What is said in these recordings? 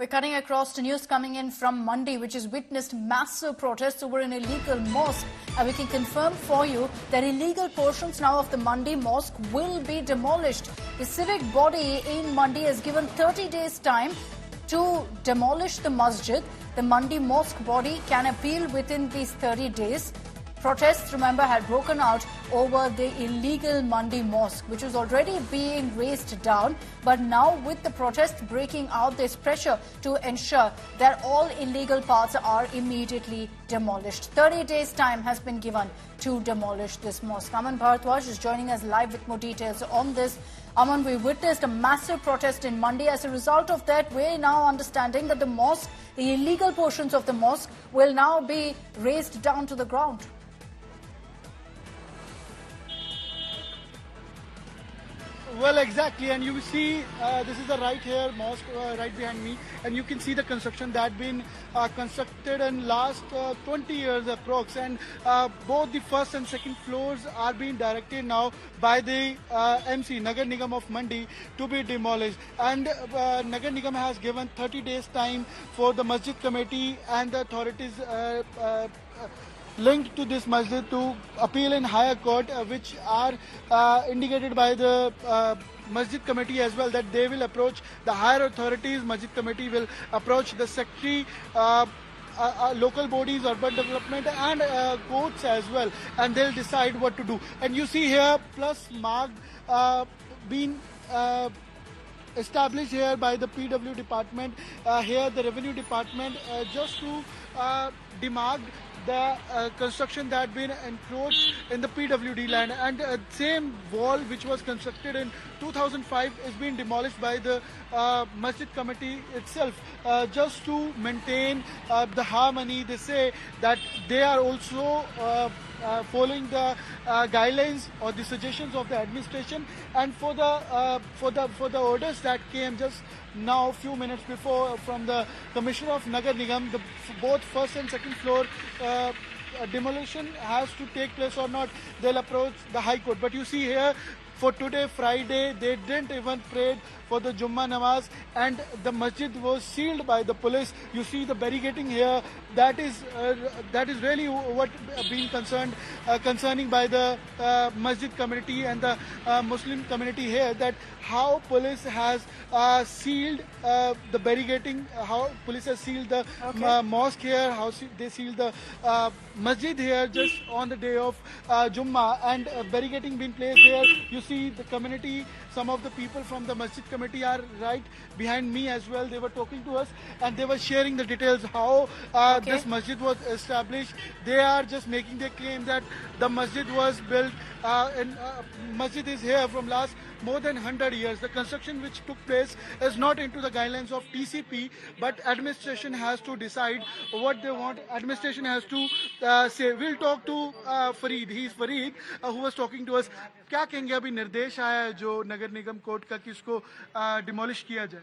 We're cutting across to news coming in from Mandi, which has witnessed massive protests over an illegal mosque. And we can confirm for you that illegal portions now of the Mandi mosque will be demolished. The civic body in Mandi has given 30 days time to demolish the masjid. The Mandi mosque body can appeal within these 30 days. Protests, remember, had broken out over the illegal Mandi mosque, which was already being razed down. But now, with the protests breaking out, there's pressure to ensure that all illegal parts are immediately demolished. 30 days' time has been given to demolish this mosque. Aman Bharadwaj is joining us live with more details on this. Aman, we witnessed a massive protest in Mandi. As a result of that, we're now understanding that the mosque, the illegal portions of the mosque, will now be razed down to the ground. Well, exactly, and you see this is the right here mosque right behind me, and you can see the construction that been constructed in last 20 years approx, and both the first and second floors are being directed now by the MC Nagar Nigam of Mandi to be demolished, and Nagar Nigam has given 30 days time for the masjid committee and the authorities linked to this masjid to appeal in higher court, which are indicated by the masjid committee as well, that they will approach the higher authorities. Masjid committee will approach the secretary, local bodies, urban development, and courts as well, and they'll decide what to do. And you see here plus mark being established here by the PW department, here the revenue department, just to demark the construction that been encroached in the PWD land, and same wall which was constructed in 2005 is being demolished by the masjid committee itself, just to maintain the harmony. They say that they are also following the guidelines or the suggestions of the administration, and for the orders that came just now, a few minutes before, from the Commissioner of Nagar Nigam, both first and second floor demolition has to take place or not, they'll approach the High Court. But you see here, for today, Friday, they didn't even pray for the Jummah Namaz, and the masjid was sealed by the police. You see the barricading here. That is really what being concerning by the masjid community and the Muslim community here, that how police has sealed the barricading, how police has sealed the mosque here, how they sealed the masjid here just on the day of Jummah, and barricading being placed there. You see the community, some of the people from the masjid committee are right behind me as well. They were talking to us and they were sharing the details how this masjid was established. They are just making the claim that the masjid was built and masjid is here from last more than 100 years. The construction which took place is not into the guidelines of TCP, but administration has to decide what they want. Administration has to say. We'll talk to Fareed. He's Fareed who was talking to us. क्या कहेंगे, अभी निर्देश आया है जो नगर निगम court का कि इसको डिमोलिश किया जाए?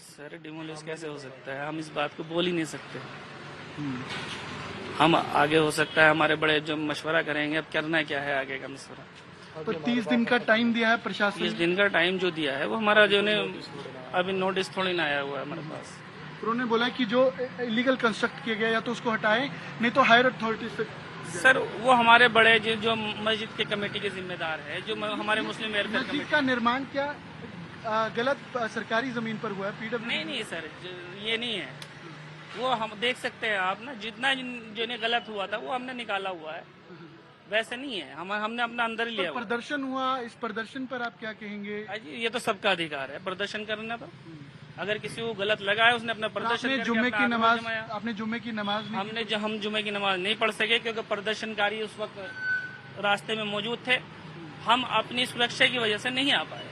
सर डिमोलिश कैसे हो सकता है, हम इस बात को बोल ही नहीं सकते। हम आगे हो सकता है हमारे बड़े जो मशवरा करेंगे, अब करना क्या है आगे का मशवरा। तो 30 दिन का टाइम दिया है प्रशासन, 30 दिन का टाइम जो दिया है वो हमारा जो ने अभी नोटिस थोड़ी ना आया हुआ है हमारे पास। उन्होंने बोला कि जो इलीगल कंस्ट्रक्ट किया गया या तो उसको हटाएं, नहीं तो हायर अथॉरिटी से। सर वो हमारे बड़े जो मस्जिद के कमेटी के जिम्मेदार है, जो हमारे मुस्लिम वेलफेयर मस्जिद का निर्माण क्या गलत सरकारी जमीन पर हुआ है? PW नहीं सर, ये नहीं है। वो हम देख सकते हैं आप ना, जितना जो गलत हुआ था वो हमने निकाला हुआ है, वैसे नहीं है। हमने अपना अंदर ही लिया। प्रदर्शन हुआ, इस प्रदर्शन पर आप क्या कहेंगे? ये तो सबका अधिकार है प्रदर्शन करना। तो अगर किसी को गलत लगा है उसने अपना प्रदर्शन करके जुम्मे की नमाज, आपने जुम्मे की नमाज हम जुम्मे की नमाज नहीं पढ़ सके क्योंकि प्रदर्शनकारी उस वक्त रास्ते में मौजूद थे। हम अपनी सुरक्षा की वजह से नहीं आ पाए।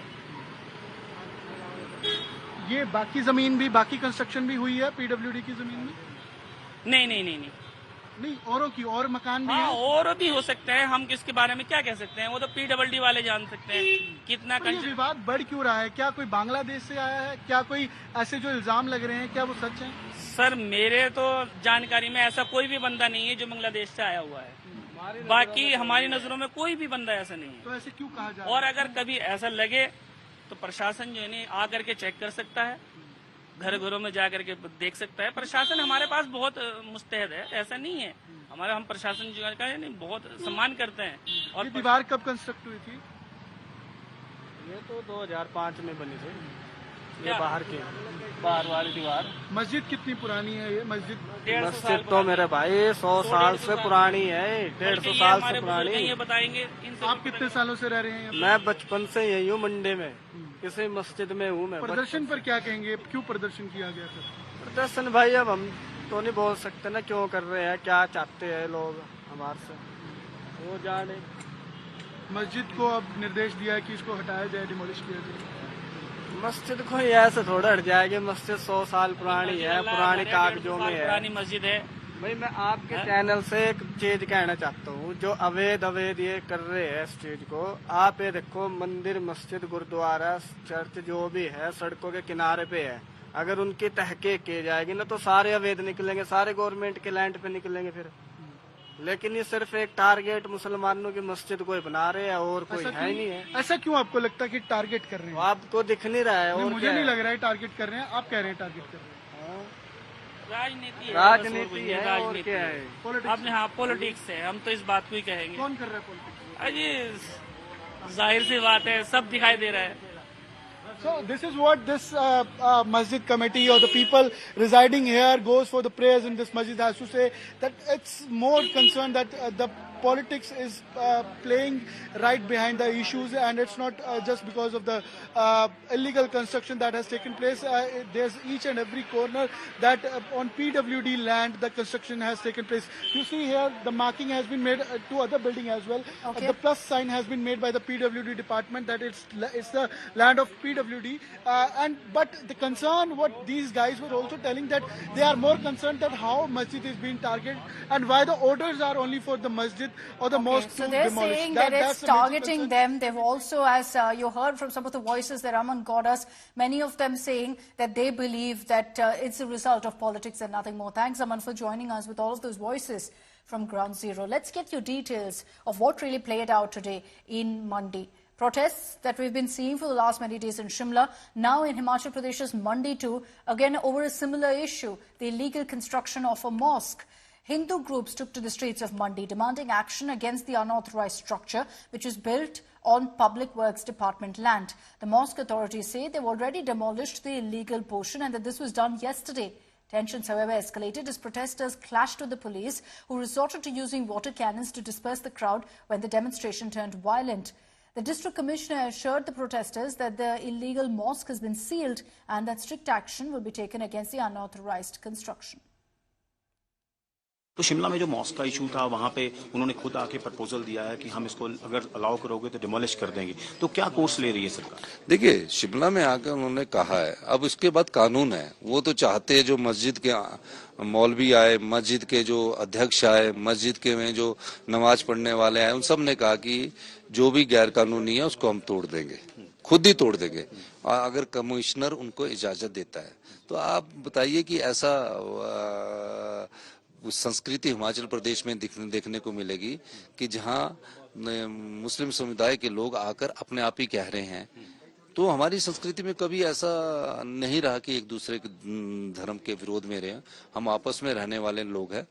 ये बाकी जमीन भी, बाकी कंस्ट्रक्शन भी हुई है PWD की जमीन में? नहीं, औरों की और मकान भी है? और भी हो सकते हैं। हम किसके बारे में क्या कह सकते हैं, वो तो PWD वाले जान सकते हैं। कितना विवाद बढ़ क्यों रहा है? क्या कोई बांग्लादेश से आया है? क्या कोई ऐसे जो इल्जाम लग रहे हैं, क्या वो सच है? सर मेरे तो जानकारी में ऐसा कोई भी बंदा नहीं है जो बांग्लादेश से आया हुआ है। बाकी हमारी नजरों में कोई भी बंदा ऐसा नहीं है। तो ऐसे क्यों कहा जा रहा है? और अगर कभी ऐसा लगे तो प्रशासन जो है आकर के चेक कर सकता है। घर घरों में जा करके देख सकता है। प्रशासन हमारे पास बहुत मुस्तैद है, ऐसा नहीं है। हमारे हम प्रशासन जो का है नहीं बहुत सम्मान करते हैं। और ये दीवार कब कंस्ट्रक्ट हुई थी? ये तो 2005 में बनी थी, ये क्या? बाहर वाली दीवार। मस्जिद कितनी पुरानी है ये मस्जिद? 150 साल मस्जिद तो मेरे भाई 100 साल से पुरानी है, 150 साल से पुरानी। ये बताएंगे इनसे। आप कितने सालों से रह रहे हैं यहाँ पे? मैं बचपन से यही हूँ, मंडी में किसी मस्जिद में हूँ मैं। प्रदर्शन पर क्या कहेंगे, क्यों प्रदर्शन किया गया था? प्रदर्शन भाई अब हम तो नहीं बोल सकते ना क्यों कर रहे हैं, क्या चाहते हैं लोग हमारे से, वो जाने। मस्जिद को अब निर्देश दिया है कि इसको हटाया जाए, डिमोलिश किया जाए। मस्जिद को ही ऐसे थोड़ा हट जाएगी, मस्जिद 100 साल पुरानी है, पुरानी कागजों में है। पुरानी मस्जिद है भाई मैं आपके चैनल से एक चीज कहना चाहता हूँ, जो अवैध ये कर रहे हैं इस चीज को, आप ये देखो मंदिर मस्जिद गुरुद्वारा चर्च जो भी है सड़कों के किनारे पे है, अगर उनकी तहकीक की जाएगी ना तो सारे अवैध निकलेंगे, सारे गवर्नमेंट के लैंड पे निकलेंगे फिर। लेकिन ये सिर्फ एक टारगेट मुसलमानों की मस्जिद को ही बना रहे हैं और कोई है ही नहीं है। ऐसा क्यों आपको लगता है कि टारगेट कर रहे हैं? आपको दिख नहीं रहा है? और मुझे नहीं लग रहा है टारगेट कर रहे हैं, आप कह रहे हैं टारगेट कर रहे हैं। राजनीति है, राजनीति है और राजनीति क्या है? आपने हाँ पॉलिटिक्स है, हम तो इस बात को ही कहेंगे। कौन कर रहा है पॉलिटिक्स? अजी जाहिर सी बात है, सब दिखाई दे रहा है। So this is what this masjid committee or the people residing here goes for the prayers in this masjid has to say, that it's more concerned that the politics is playing right behind the issues, and it's not just because of the illegal construction that has taken place. There's each and every corner that on PWD land the construction has taken place. You see here the marking has been made to other building as well. Okay. The plus sign has been made by the PWD department that it's the land of PWD. But the concern, what these guys were also telling, that they are more concerned that how masjid is being targeted and why the orders are only for the masjid or the mosque So to they're demolish. saying that it's that's the major targeting concern. them. They've also, as you heard from some of the voices that Raman got us, many of them saying that they believe that it's a result of politics and nothing more. Thanks, Raman, for joining us with all of those voices from Ground Zero. Let's get you details of what really played out today in Mandi. Protests that we've been seeing for the last many days in Shimla, now in Himachal Pradesh's Mandi too, again over a similar issue, the illegal construction of a mosque. Hindu groups took to the streets of Mandi demanding action against the unauthorized structure which is built on Public Works Department land. The mosque authorities say they've already demolished the illegal portion and that this was done yesterday. Tensions, however, escalated as protesters clashed with the police, who resorted to using water cannons to disperse the crowd when the demonstration turned violent. The district commissioner assured the protesters that the illegal mosque has been sealed and that strict action will be taken against the unauthorized construction. तो शिमला में जो mask का issue था वहां पे उन्होंने खुद आके प्रपोजल दिया है कि हम इसको अगर अलाउ करोगे तो डिमोलिश कर देंगे, तो क्या कोर्स ले रही है सरकार? देखिए शिमला में आकर उन्होंने कहा है, अब उसके बाद कानून है, वो तो चाहते हैं जो मस्जिद के मौलवी आए, मस्जिद के जो अध्यक्ष आए, मस्जिद के में जो नमाज पढ़ने वाले आए, उन सब ने कहा कि जो भी गैर कानूनी है उसको हम तोड़ देंगे, खुद ही तोड़ देंगे अगर कमिश्नर उनको इजाजत देता है। तो आप बताइए कि ऐसा संस्कृति हिमाचल प्रदेश में देखने को मिलेगी कि जहां मुस्लिम समुदाय के लोग आकर अपने आप ही कह रहे हैं। तो हमारी संस्कृति में कभी ऐसा नहीं रहा कि एक दूसरे के धर्म के विरोध में रहे। हम आपस में रहने वाले लोग हैं।